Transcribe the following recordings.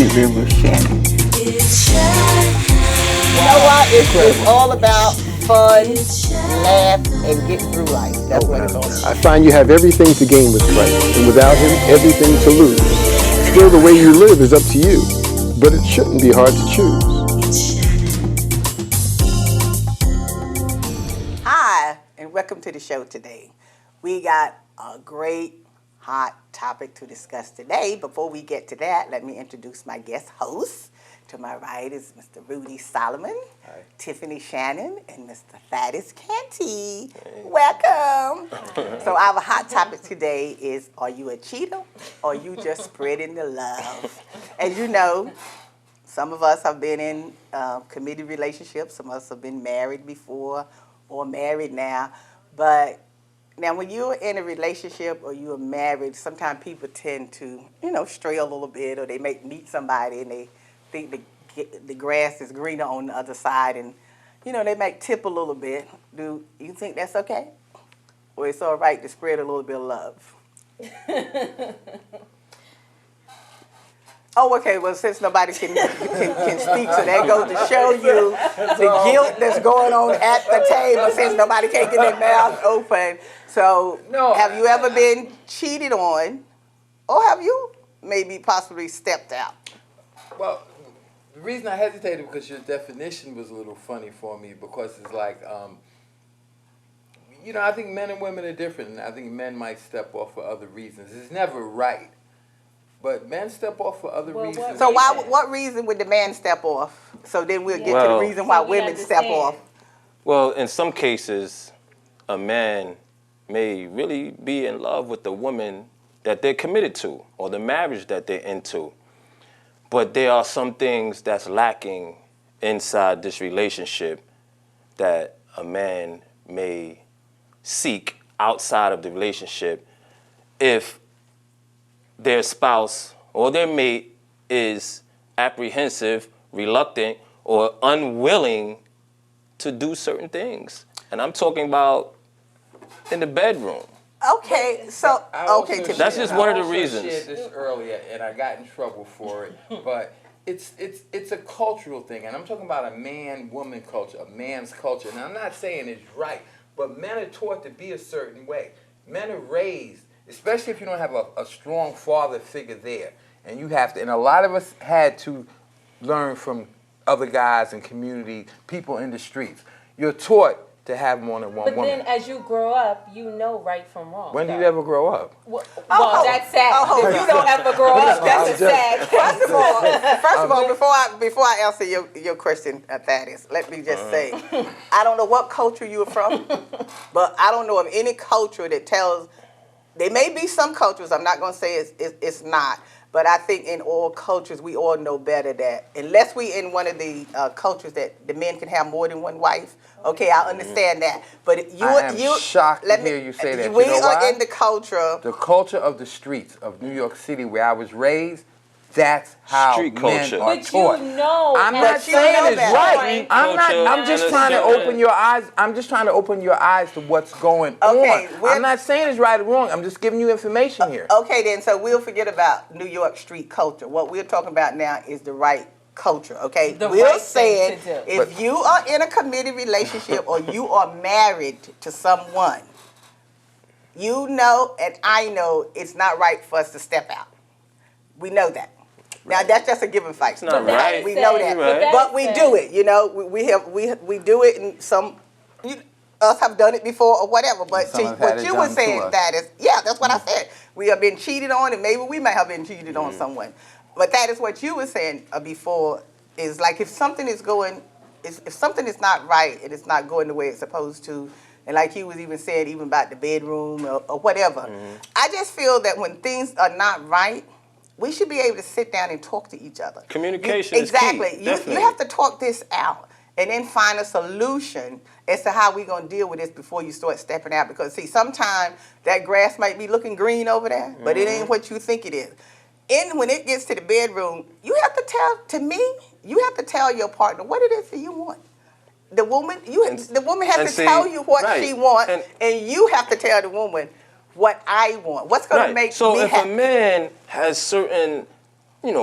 definitely with Shannon. You know what? It's all about fun, laugh, and get through life. That's what it's all about. I find you have everything to gain with Christ, and without him, everything to lose. Still, the way you live is up to you, but it shouldn't be hard to choose. Hi, and welcome to the show today. We got a great, hot topic to discuss today. Before we get to that, let me introduce my guest host. To my right is Mr. Rudy Solomon, Hi. Tiffani Shannon, and Mr. Thaddeus Canty. Hey. Welcome. So our hot topic today is, are you a cheater or are you just spreading the love? As you know, some of us have been in committed relationships. Some of us have been married before or married now. But now when you're in a relationship or you're married, sometimes people tend to, stray a little bit, or they meet somebody and they think the grass is greener on the other side, and they might tip a little bit. Do you think that's okay, or it's all right to spread a little bit of love? Oh, okay. Well, since nobody can speak, so that goes to show you the guilt that's going on at the table. Since nobody can't get their mouth open, so have you ever been cheated on, or have you maybe possibly stepped out? Well, the reason I hesitated because your definition was a little funny for me, because it's like, I think men and women are different, and I think men might step off for other reasons. It's never right, but men step off for other reasons. So what reason would the man step off? So then we'll get to the reason why women step off. Well, in some cases, a man may really be in love with the woman that they're committed to or the marriage that they're into. But there are some things that's lacking inside this relationship that a man may seek outside of the relationship if their spouse or their mate is apprehensive, reluctant, or unwilling to do certain things. And I'm talking about in the bedroom. Okay, so Tiffany. That's just one of the reasons. I shared this earlier, and I got in trouble for it. But it's a cultural thing, and I'm talking about a man-woman culture, a man's culture. And I'm not saying it's right, but men are taught to be a certain way. Men are raised, especially if you don't have a strong father figure there, and you have to. And a lot of us had to learn from other guys in community, people in the streets. You're taught to have more than one woman. But then as you grow up, you know right from wrong. When do you ever grow up? Well, that's sad. If you don't ever grow up, that's sad. First of all, before I answer your question, Thaddeus, let me just say, I don't know what culture you're from, but I don't know of any culture that tells. There may be some cultures. I'm not going to say it's not. But I think in all cultures, we all know better that unless we in one of the cultures that the men can have more than one wife, okay, I understand that. But I am shocked to hear you say that. We you know are why? in the culture. The culture of the streets of New York City, where I was raised, that's how Street men culture. are But taught. you know, I'm not saying it's right. I'm just trying to open your eyes. I'm just trying to open your eyes to what's going on. I'm not saying it's right or wrong. I'm just giving you information here. Okay, then, so we'll forget about New York street culture. What we're talking about now is the right culture, okay? We're saying if you are in a committed relationship or you are married to someone, you know and I know it's not right for us to step out. We know that. Now that's just a given fact. It's not right. We know that, but we do it. We do it, and us have done it before or whatever. But what you were saying, that is, that's what I said. We have been cheated on, and maybe we may have been cheated on someone. But that is what you were saying before. Is like if something is not right and it's not going the way it's supposed to, and like you was even saying, even about the bedroom or whatever. I just feel that when things are not right, we should be able to sit down and talk to each other. Communication is key. Exactly. You have to talk this out and then find a solution as to how we're going to deal with this before you start stepping out. Because, see, sometimes that grass might be looking green over there, but it ain't what you think it is. And when it gets to the bedroom, you have to tell your partner what it is that you want. The woman has to tell you what she wants, and you have to tell the woman what I want. What's going to make me happy? So if a man has certain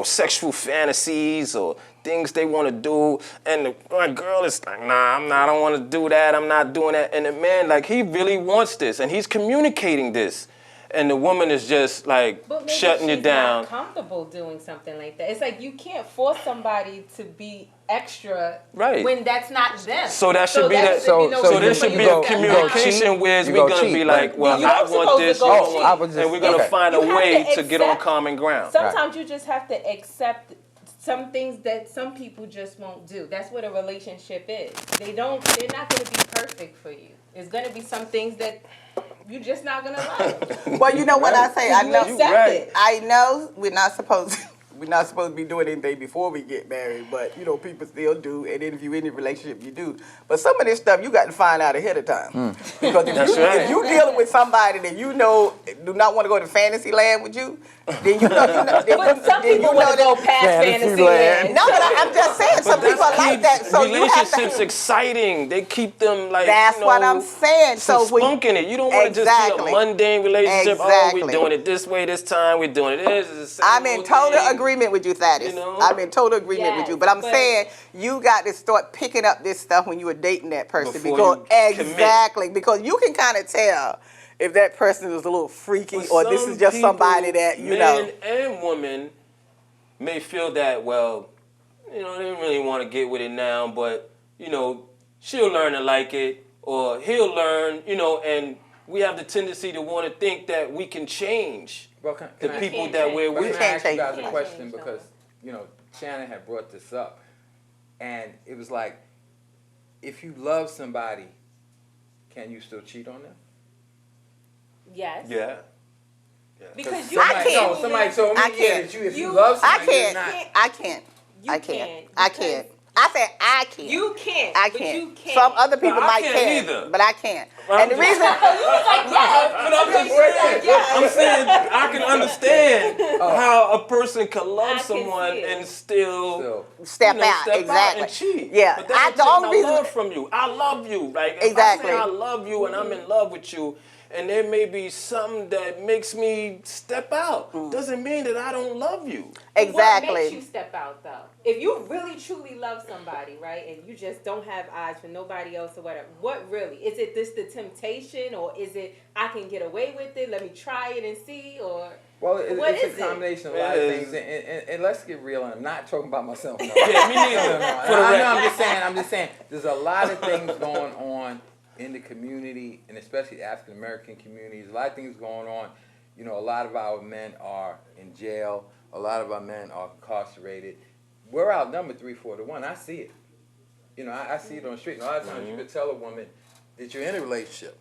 sexual fantasies or things they want to do, and the girl is like, nah, I don't want to do that, I'm not doing that, and the man, like, he really wants this, and he's communicating this, and the woman is just, like, But maybe shutting you she's down. not comfortable doing something like that. It's like you can't force somebody to be extra Right. when that's not them. So that should be that. So There should be a communication where we're gonna be like, well, You're I want supposed this, to you go don't cheat. want, and we're gonna find a You have way to to get on accept- common ground. Sometimes you just have to accept some things that some people just won't do. That's what a relationship is. They're not gonna be perfect for you. There's gonna be some things that you're just not gonna like. Well, you know what I say? I You know. accept it. I know we're not supposed to be doing anything before we get married, but people still do, and then if you're in a relationship, you do. But some of this stuff you got to find out ahead of time. Because if you dealing with somebody that do not want to go to Fantasyland with you, then But some people want to go past Fantasyland. No, but I'm just saying, some people are like that. So you have relationships to. exciting. They keep them like That's what I'm saying. So spunking it. You don't want to just see a mundane relationship. Exactly. Oh, we're doing it this way this time. We're doing it this. I'm in total agreement with you, Thaddeus. I'm in total agreement with you. But I'm saying you got to start picking up this stuff when you were dating that person. Before Because you can kind of tell if that person is a little freaky or this is just somebody that, Man and woman may feel that, well, they don't really want to get with it now, but, she'll learn to like it, or he'll learn, and we have the tendency to want to think that we can change the people that we're Can with. I ask you guys a question? Because, Shannon had brought this up, and it was like, if you love somebody, can you still cheat on them? Yes. Yeah. Because you I can't. Somebody told me I can't. if you love I somebody, can't. you're not. I can't. You I can't, can't. I can't. I said I can't. You can't. I but can't. you can't. Some other people I might can't can, either. but I can't. Well, And the reason I'm saying I can understand how a person can love I can someone see it. and still step out. step Exactly. out and cheat. Yeah. But that's The only reason. love from you. I love you. Like if Exactly. I say I love you and I'm in love with you, and there may be something that makes me step out. Doesn't mean that I don't love you. Exactly. What makes you step out though? If you really truly love somebody, right, and you just don't have eyes for nobody else or whatever, what really? Is it this the temptation, or is it I can get away with it? Let me try it and see, or Well, what it's is a combination of a lot of things, and let's get real. And I'm not talking about myself. No. Yeah, me neither. I'm just saying. There's a lot of things going on in the community, and especially the African American communities. A lot of things going on. A lot of our men are in jail. A lot of our men are incarcerated. We're outnumbered 3-4 to 1. I see it. I see it on the street. And a lot of times you could tell a woman that you're in a relationship,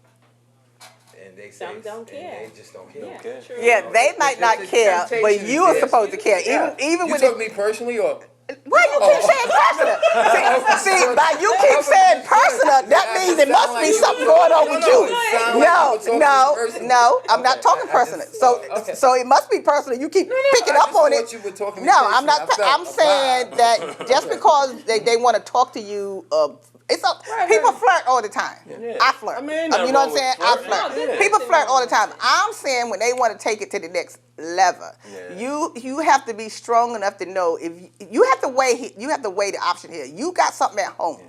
and they say some don't care. and they just don't care. Yeah, true. Yeah, they might not care, but you are supposed to care. Even You with took me personally, or why you keep saying personal? See, by you keep saying personal, that means it must be something going on with you. No, I'm not talking personal. So it must be personal. You keep picking up on it. No, I'm not. I'm saying that just because they want to talk to you, people flirt all the time. Yeah. I flirt. I mean, you know what I'm saying? I flirting. flirt. No, People flirt all the time. I'm saying when they want to take it to the next level, Yeah. you have to be strong enough to know if you have to weigh the option here. You got something at home.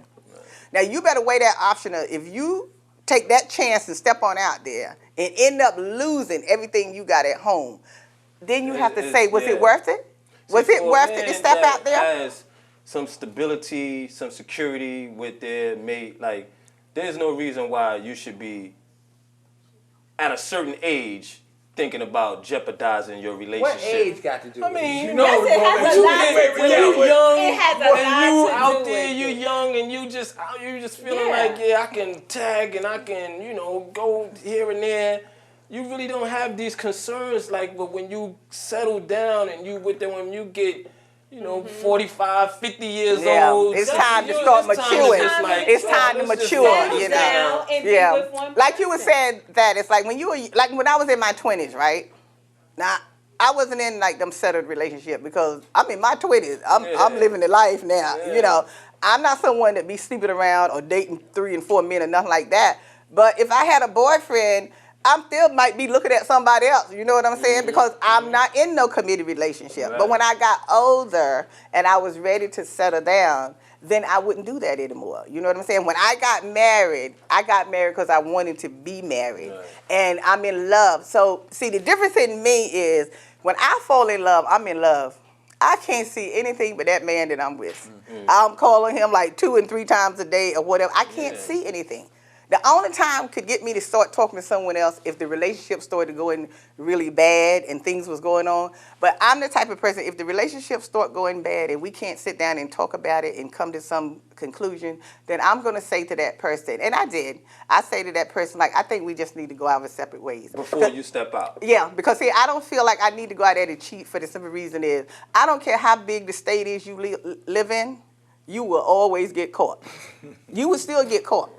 Now you better weigh that option. If you take that chance and step on out there and end up losing everything you got at home, then you have to say, was it worth it? Was it worth it to step out there? Has some stability, some security with their mate. Like, there's no reason why you should be at a certain age thinking about jeopardizing your relationship. what age got to do with it? mean, It has a lot when to do you're with it. young, It has a and lot you to out do there, with you're it. young, and you just feeling Yeah. like, I can tag and I can, go here and there. You really don't have these concerns, but when you settle down and you with them, when you get, 45, 50 years old. It's time to start maturing. It's time to mature, Settle down and be with one Like you were person. saying that it's like when when I was in my 20s, right? Now I wasn't in them settled relationship because I'm in my 20s. I'm living the life now. Yeah. I'm not someone that be sleeping around or dating 3 and 4 men or nothing like that. But if I had a boyfriend, I'm still might be looking at somebody else. You know what I'm saying? Because I'm not in no committed relationship. Right. But when I got older and I was ready to settle down, then I wouldn't do that anymore. You know what I'm saying? When I got married because I wanted to be married. Right. And I'm in love. So, see, the difference in me is when I fall in love, I'm in love. I can't see anything but that man that I'm with. I'm calling him like 2 and 3 times a day or whatever. I can't see anything. The only time could get me to start talking to someone else if the relationship started going really bad and things was going on. But I'm the type of person, if the relationship start going bad and we can't sit down and talk about it and come to some conclusion, then I'm going to say to that person, and I did, I say to that person, like, I think we just need to go our separate ways. Before you step out. Yeah, because see, I don't feel like I need to go out there to cheat for the simple reason is, I don't care how big the state is you live in, you will always get caught. You will still get caught.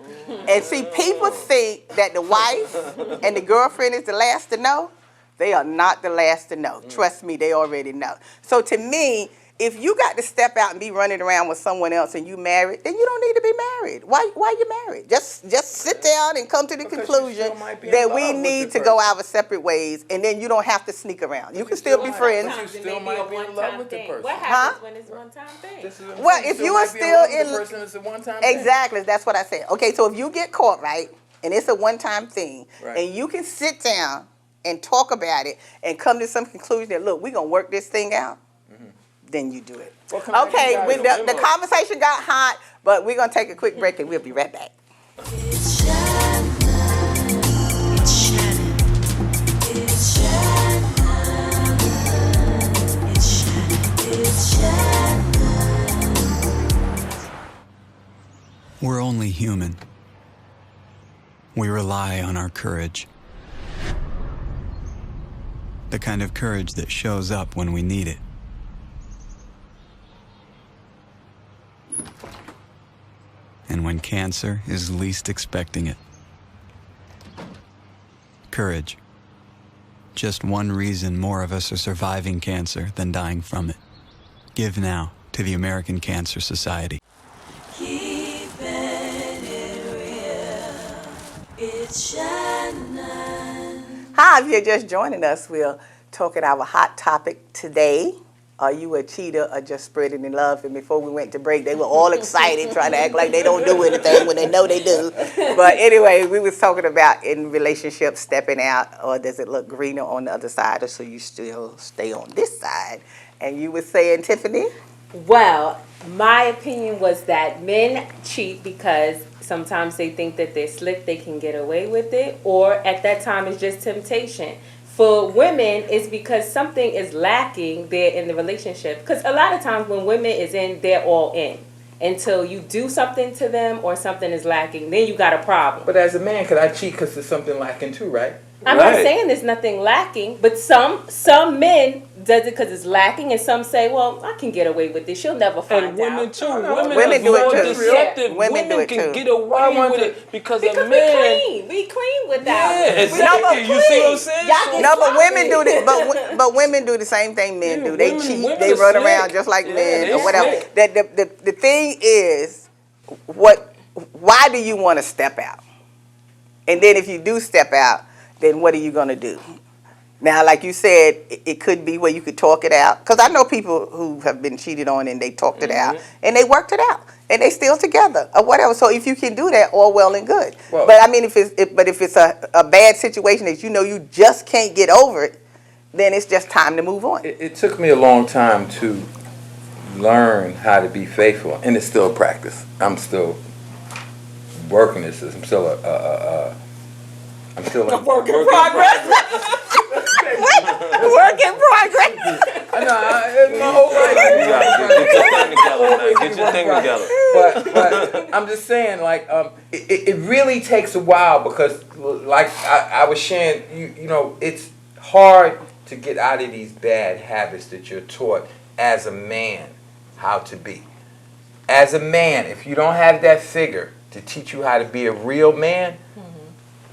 And see, people think that the wife and the girlfriend is the last to know. They are not the last to know. Trust me, they already know. So to me, if you got to step out and be running around with someone else and you married, then you don't need to be married. Why you married? Just sit down and come to the conclusion that we need to go our separate ways, and then you don't have to sneak around. You can still be friends. You still might be in love with the person. What happens when it's one-time thing? Well, if you are still in love with the person, it's a one-time thing. Exactly, that's what I said. Okay, so if you get caught, right, and it's a one-time thing, and you can sit down and talk about it and come to some conclusion that, look, we're going to work this thing out, then you do it. Well, okay, the conversation got hot, but we're going to take a quick break and we'll be right back. It's Shannon. It's Shannon. It's Shannon. It's Shannon. It's Shannon. We're only human. We rely on our courage. The kind of courage that shows up when we need it. And when cancer is least expecting it. Courage. Just one reason more of us are surviving cancer than dying from it. Give now to the American Cancer Society. Keeping it real. It's Shannon. Hi, if you're just joining us, we're talking our hot topic today. Are you a cheater or just spreading in love? And before we went to break, they were all excited, trying to act like they don't do anything when they know they do. But anyway, we was talking about in relationships stepping out, or does it look greener on the other side, or so you still stay on this side? And you were saying, Tiffany? Well, my opinion was that men cheat because sometimes they think that they're slick, they can get away with it, or at that time it's just temptation. For women, it's because something is lacking there in the relationship. Because a lot of times when women is in, they're all in. Until you do something to them or something is lacking, then you got a problem. But as a man, could I cheat because there's something lacking too, right? I'm not saying there's nothing lacking, but some men does it because it's lacking, and some say, well, I can get away with this. She'll never find out. And women too. Women do it too. Deceptive. Women do it can too. get away with it because a man. We clean without Yeah, it. exactly. You see what I'm saying? Y'all get No, but sloppy. women do this. But women do the same thing men do. They cheat. women They are run slick. around just like Yeah, men they or whatever. slick. The thing is, why do you want to step out? And then if you do step out, then what are you going to do? Now, like you said, it could be where you could talk it out. Because I know people who have been cheated on and they talked it out and they worked it out and they still together or whatever. So if you can do that, all well and good. Well, but I mean, if it's a bad situation that you know you just can't get over it, then it's just time to move on. It took me a long time to learn how to be faithful, and it's still a practice. I'm still working this. I'm still a work in progress. Work in progress. I know. My whole life. Get your thing together. But I'm just saying, like, it really takes a while because, like I was sharing, you know, it's hard to get out of these bad habits that you're taught as a man how to be. As a man, if you don't have that figure to teach you how to be a real man,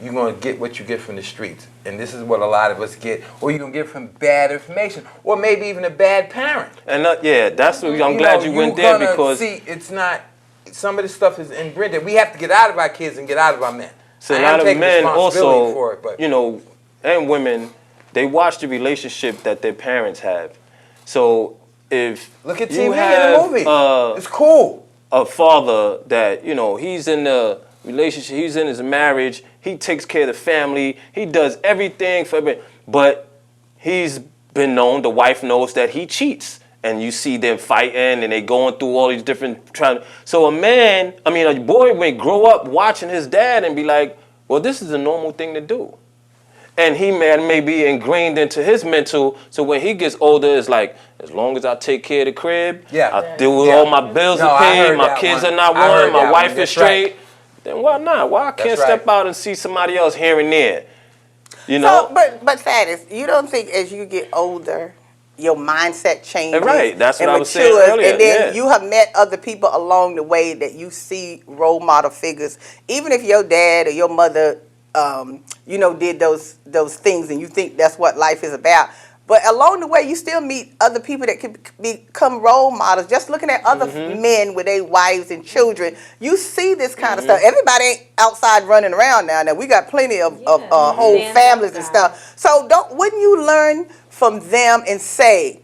you're going to get what you get from the streets. And this is what a lot of us get. Or you're going to get from bad information. Or maybe even a bad parent. And yeah, that's what I'm glad you went there because see, it's not, some of this stuff is inbred. We have to get out of our kids and get out of our men. So a I am lot of taking men responsibility also, for it, but- you know, and women, they watch the relationship that their parents have. So if Look at you TV in have, the movie. It's cool. a father that, you know, he's in a relationship, he's in his marriage, he takes care of the family, he does everything for everybody, but he's been known, the wife knows that he cheats. And you see them fighting and they going through all these different so a boy may grow up watching his dad and be like, well, this is a normal thing to do. And he may be ingrained into his mental, so when he gets older, it's like, as long as I take care of the crib, I deal with all my bills No, are I paid, heard my that kids one. are not I heard worried, my that wife one. is That's right. straight, then why not? Why I can't That's step right. out and see somebody else here and there? You know? So, but Thaddeus, you don't think as you get older, your mindset changes? Right, that's what and I was saying matures, earlier, and then yeah. you have met other people along the way that you see role model figures. Even if your dad or your mother, did those things, and you think that's what life is about. But along the way, you still meet other people that can become role models. Just looking at other men with their wives and children, you see this kind of stuff. Everybody ain't outside running around now. Now we got plenty of whole families and stuff. So wouldn't you learn from them and say,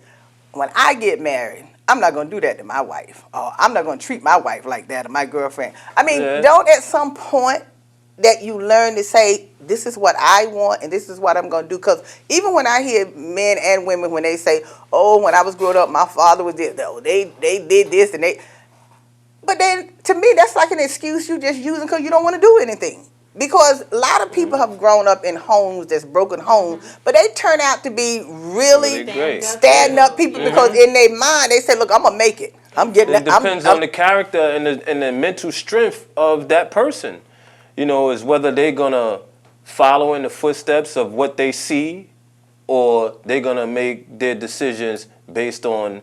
when I get married, I'm not going to do that to my wife. Or I'm not going to treat my wife like that or my girlfriend. I mean, don't at some point that you learn to say, this is what I want and this is what I'm going to do. Because even when I hear men and women, when they say, oh, when I was growing up, my father was this, they did this and they... But then, to me, that's like an excuse you just using because you don't want to do anything. Because a lot of people have grown up in homes that's broken homes, but they turn out to be really stand-up people because in their mind, they say, look, I'm going to make it. I'm getting it. It depends on the character and the mental strength of that person. You know, is whether they're going to follow in the footsteps of what they see or they're going to make their decisions based on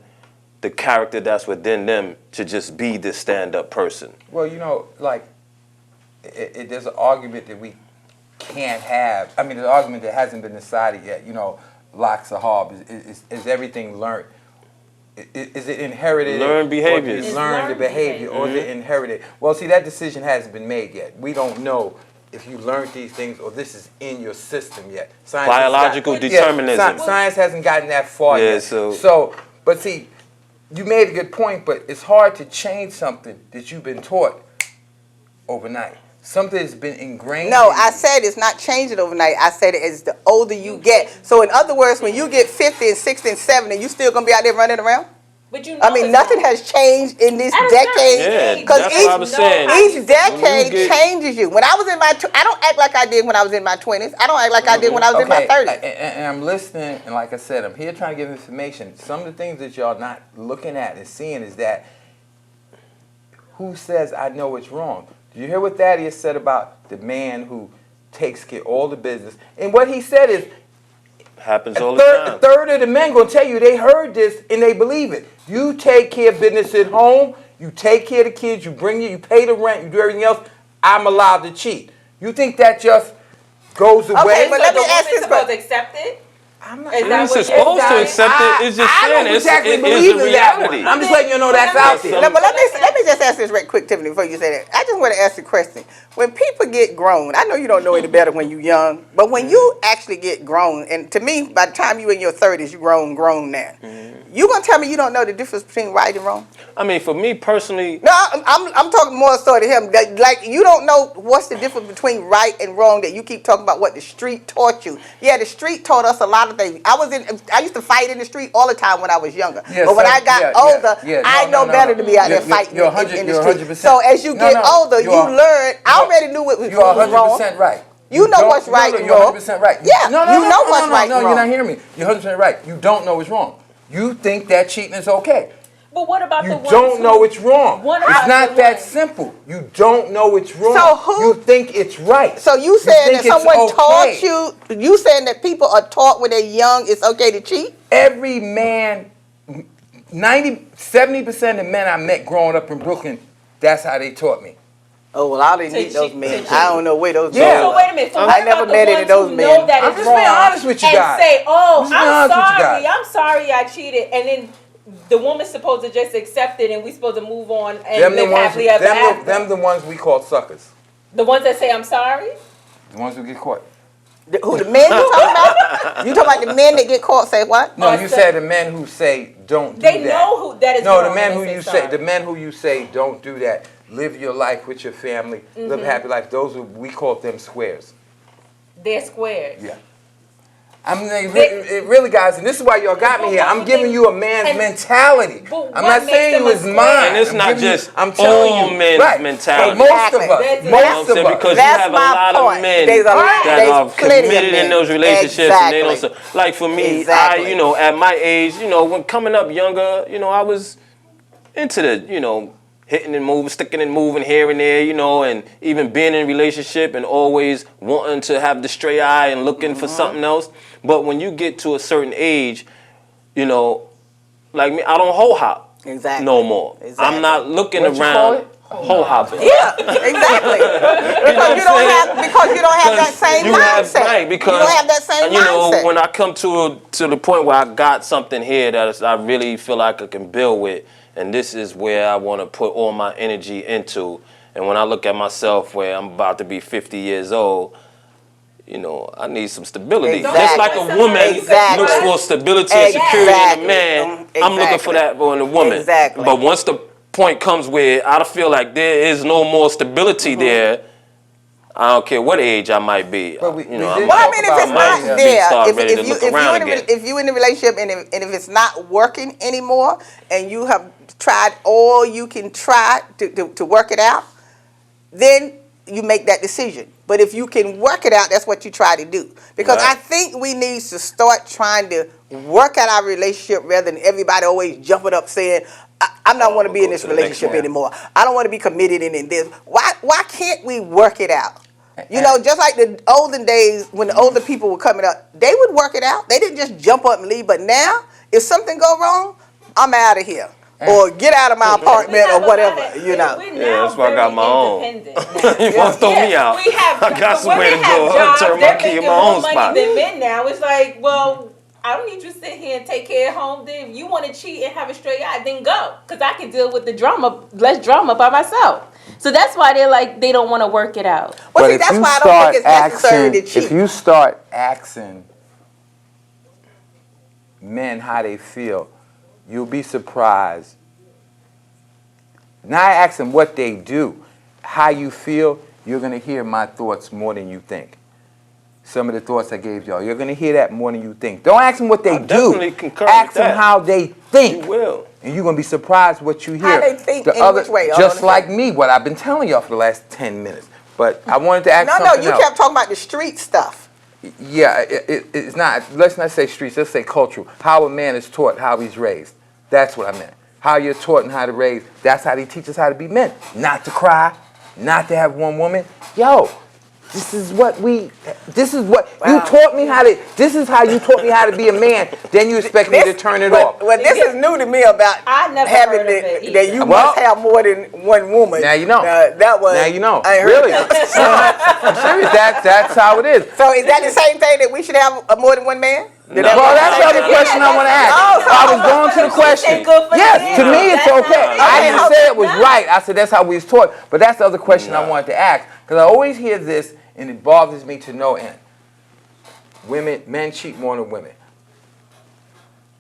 the character that's within them to just be the stand-up person. Well, you know, like, there's an argument that we can't have. I mean, there's an argument that hasn't been decided yet. You know, Locke or Hobbes, is everything learned? Is it inherited? Learned behaviors. Or learn the behavior, or is it inherited? Well, see, that decision hasn't been made yet. We don't know if you learned these things or this is in your system yet. Science Biological determinism. Science hasn't gotten that far yet. So, but see, you made a good point, but it's hard to change something that you've been taught overnight. Something that's been ingrained. No, I said it's not changing overnight. I said it as the older you get. So in other words, when you get 50 and 60 and 70, you still going to be out there running around? But you know, I mean, nothing has changed in this decade. Yeah, because that's what I was saying. each decade changes you. When I was in my, I don't act like I did when I was in my 20s. I don't act like I did when I was in my 30s. And I'm listening, and like I said, I'm here trying to give information. Some of the things that y'all not looking at and seeing is that who says I know it's wrong? Did you hear what Thaddeus said about the man who takes care of all the business? And what he said is, happens all the time. A third of the men gonna tell you they heard this and they believe it. You take care of business at home, you take care of the kids, you bring it, you pay the rent, you do everything else. I'm allowed to cheat. You think that just goes away? Okay, but let me ask this supposed question. to accept it? I'm not. You're supposed to accept it. It's just saying don't exactly it believe is a in that one. reality. I'm just letting you know that's out there. No, but let me just ask this right quick, Tiffany, before you say that. I just want to ask you a question. When people get grown, I know you don't know any better when you're young, but when you actually get grown, and to me, by the time you're in your 30s, you're grown now. You gonna tell me you don't know the difference between right and wrong? I mean, for me personally, No, I'm talking more so to him. Like you don't know what's the difference between right and wrong that you keep talking about what the street taught you. Yeah, the street taught us a lot of things. I used to fight in the street all the time when I was younger. Yeah, but when so- I got yeah, older, yeah. I No, know better to be out there You're- fighting you're in the 100%. street. So as you get older, you learn. I already knew what was You are wrong. 100% right. You know what's right and you're wrong. 100% right. Yeah, no, you know what's right and No, you're wrong. not hearing me. You're 100% right. You don't know what's wrong. You think that cheating is okay. But what about the You ones don't who- know it's wrong. What It's about not the that ones- simple. You don't know it's wrong. So who- You think it's right. So you saying think that someone it's okay. taught you saying that people are taught when they're young it's okay to cheat? Every man, 70% of men I met growing up in Brooklyn, that's how they taught me. Oh, well, I didn't To meet those cheat- men. to I don't know where those Yeah. men So are. wait a minute. So I what never about met the any of ones those who men. know that I'm it's just being wrong honest with you and guys. say, "Oh, I'm just being honest with you guys. I'm sorry, I cheated," and then the woman's supposed to just accept it, and we supposed to move on and Them the live ones, happily ever after. them the ones we call suckers. The ones that say, "I'm sorry." The ones who get caught. Who, the men you talking about? You talking about the men that get caught say what? No, you said the men who say don't do They that. know who that is. No, wrong the men and who they you sorry. say, the men who you say don't do that. Live your life with your family. Live a happy life. Those are, we call them squares. They're squares. Yeah. I mean, it really, guys, and this is why y'all got me here. I'm giving you a man's mentality. I'm not saying you is mine. And it's not just I'm telling all you, men's right. mentality. But most of us, That's it. most of us. Because That's you have a my lot point. of men There's that are plenty of committed men. in those relationships, and they don't. Exactly. Like for me, Exactly. I, at my age, when coming up younger, I was into the, hitting and moving, sticking and moving here and there, and even being in a relationship and always wanting to have the stray eye and looking for something else. But when you get to a certain age, like me, I don't hoe hop no more. Exactly. I'm not looking What you call around it? hoe hopping. Yeah, exactly. because you don't have that same mindset. Right, because you don't have that same mindset. when I come to the point where I got something here that I really feel like I can build with, and this is where I want to put all my energy into. And when I look at myself where I'm about to be 50 years old, I need some stability. Exactly. Just like a woman Exactly. looks for stability and security in a man, Exactly. I'm looking for that in a woman. Exactly. But once the point comes where I feel like there is no more stability there, I don't care what age I might be. But we Well, I mean, if it's might not be there, start ready to look around again. if you in a relationship and if it's not working anymore, and you have tried all you can try to work it out, then you make that decision. But if you can work it out, that's what you try to do. Because Right. I think we need to start trying to work out our relationship rather than everybody always jumping up saying, I'm not want to be in this to the next relationship one. anymore. I don't want to be committed in this. Why can't we work it out? Just like the olden days when the older people were coming up, they would work it out. They didn't just jump up and leave. But now, if something go wrong, I'm out of here. Or get out of my apartment or whatever, Yeah, that's why I got my own. You want to throw me out? We have, I got somewhere to women have go. jobs, Turn my they're key in making my more own money spot. than men now. It's like, well, I don't need you to sit here and take care of home. Then if you want to cheat and have a straight eye, then go. Because I can deal with the less drama by myself. So that's why they don't want to work it out. Well, But see, if that's you why I don't think it's start necessary to asking, cheat. if you start asking men how they feel, you'll be surprised. Not asking what they do, how you feel, you're going to hear my thoughts more than you think. Some of the thoughts I gave y'all, you're going to hear that more than you think. Don't ask them what they do. definitely concur with Ask them that. how they think. You will. And you're going to be surprised what you hear. How they think in which way? Just like me, what I've been telling y'all for the last 10 minutes. But I wanted to ask No, something you else. kept talking about the street stuff. Yeah, it's not, let's not say streets, let's say cultural. How a man is taught, how he's raised. That's what I meant. How you're taught and how to raise, that's how they teach us how to be men. Not to cry, not to have one woman. Yo, this is what you taught me how to, this is how you taught me how to be a man. Then you expect me to turn it off. Well, this is new to me about I never having heard of it either. that you must have more than one woman. Now you know. That was. Now you know. I ain't heard Really? that. I'm serious, that's how it is. So is that the same thing that we should have more than one man? Well, that's the other question I want to ask. I was going to the question. Yes, to me it's okay. I didn't say it was right. I said that's how we was taught. But that's the other question I wanted to ask. Because I always hear this, and it bothers me to no end. Men cheat more than women.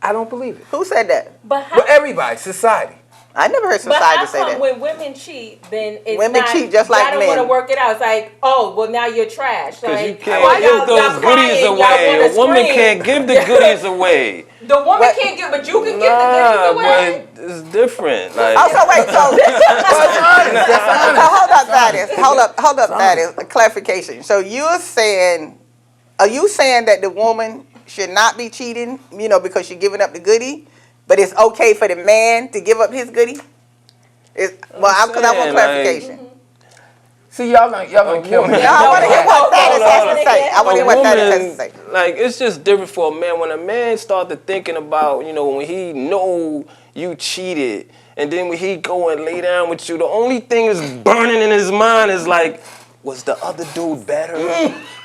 I don't believe it. Who said that? But how, Well, everybody, society. I never heard but society how say come that. when women cheat, then it's Women not, cheat just like y'all don't men. want to work it out. It's like, oh, well, now you're trash. Because Like, you can't why give y'all those goodies crying, y'all away. wanna A woman scream. can't give the goodies away. The woman What? can't give, but you can give the goodies away. But it's different. Like, Oh, so wait, so hold up, Thaddeus. Hold up, Thaddeus. A clarification. So are you saying that the woman should not be cheating, because she's giving up the goodie, but it's okay for the man to give up his goodie? Because I want saying, clarification. See, y'all gonna kill me. No, I want to hear what Thaddeus has to say. I want to hear what Thaddeus has to say. like, it's just different for a man. When a man started thinking about, when he know you cheated, and then when he go and lay down with you, the only thing is burning in his mind is like, was the other dude better?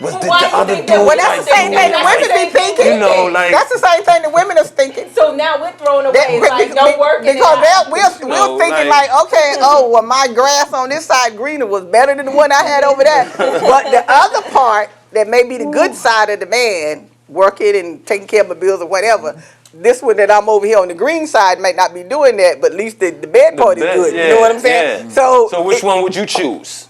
Was the Why you other think dude? that? Well, that's the like, same thing that women be thinking. You know, like That's the same thing that women are thinking. So now we're throwing away. It's like no working it because out. we're No, thinking like- like, okay, oh, well, my grass on this side greener was better than the one I had over there. But the other part that may be the good side of the man, working and taking care of my bills or whatever, this one that I'm over here on the green side might not be doing that, but at least the bed part is good. yeah, You know what I'm saying? yeah. So which one would you choose?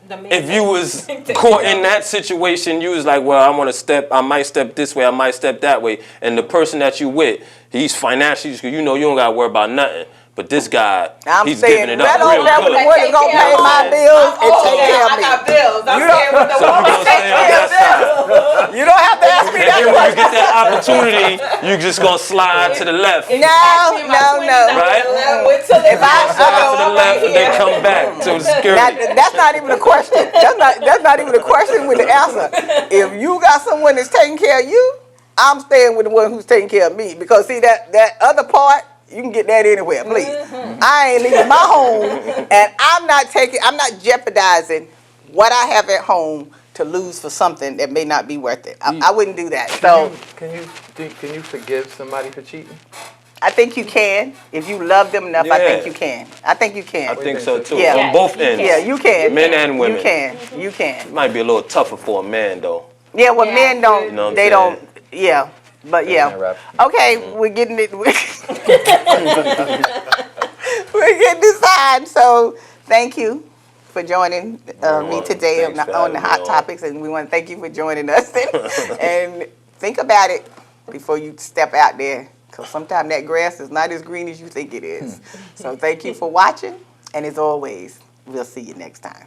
The man If you was caught in that situation, you was like, well, I might step this way, I might step that way. And the person that you with, he's financially, you know, you don't got to worry about nothing. But this guy, I'm he's saying giving it right up over real there with the good. one that's gonna pay my bills and take care of I me. got bills. I'm You don't- staying with the So you woman. gonna stay on that side. You don't have to ask me And that then when you question. get that opportunity, you just gonna slide to the left. No, no. Right? If I Slide to the left and then come back to the security. that's not even a question. That's not even a question with the answer. If you got someone that's taking care of you, I'm staying with the one who's taking care of me. Because see that other part, you can get that anywhere, please. I ain't leaving my home, and I'm not jeopardizing what I have at home to lose for something that may not be worth it. I wouldn't do that. So Can you forgive somebody for cheating? I think you can. If you love them enough, I think you can. I think you can. I think so too. Yeah. On both ends. Yeah, you can. Men and women. You can. You can. It might be a little tougher for a man though. Yeah, well, Yeah, men don't. You know what I'm They saying? don't. Yeah, but yeah. Interrupt. Okay, we're getting it. We're getting this time. So thank you for joining me today Thanks for on the having me Hot on. Topics, and we want to thank you for joining us. And think about it before you step out there, because sometimes that grass is not as green as you think it is. So thank you for watching, and as always, we'll see you next time.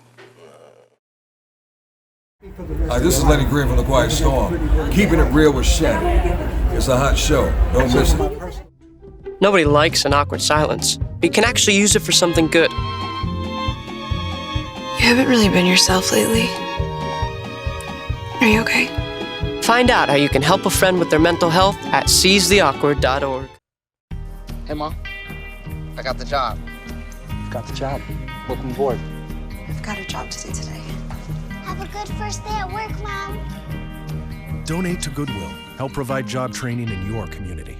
Hi, this is Lenny Green from The Quiet Storm. Keeping it real with Shannon. It's a hot show. Don't miss it. Nobody likes an awkward silence, but you can actually use it for something good. You haven't really been yourself lately. Are you okay? Find out how you can help a friend with their mental health at seizetheawkward.org. Hey, Mom. I got the job. Got the job. Welcome aboard. I've got a job to do today. Have a good first day at work, Mom. Donate to Goodwill. Help provide job training in your community.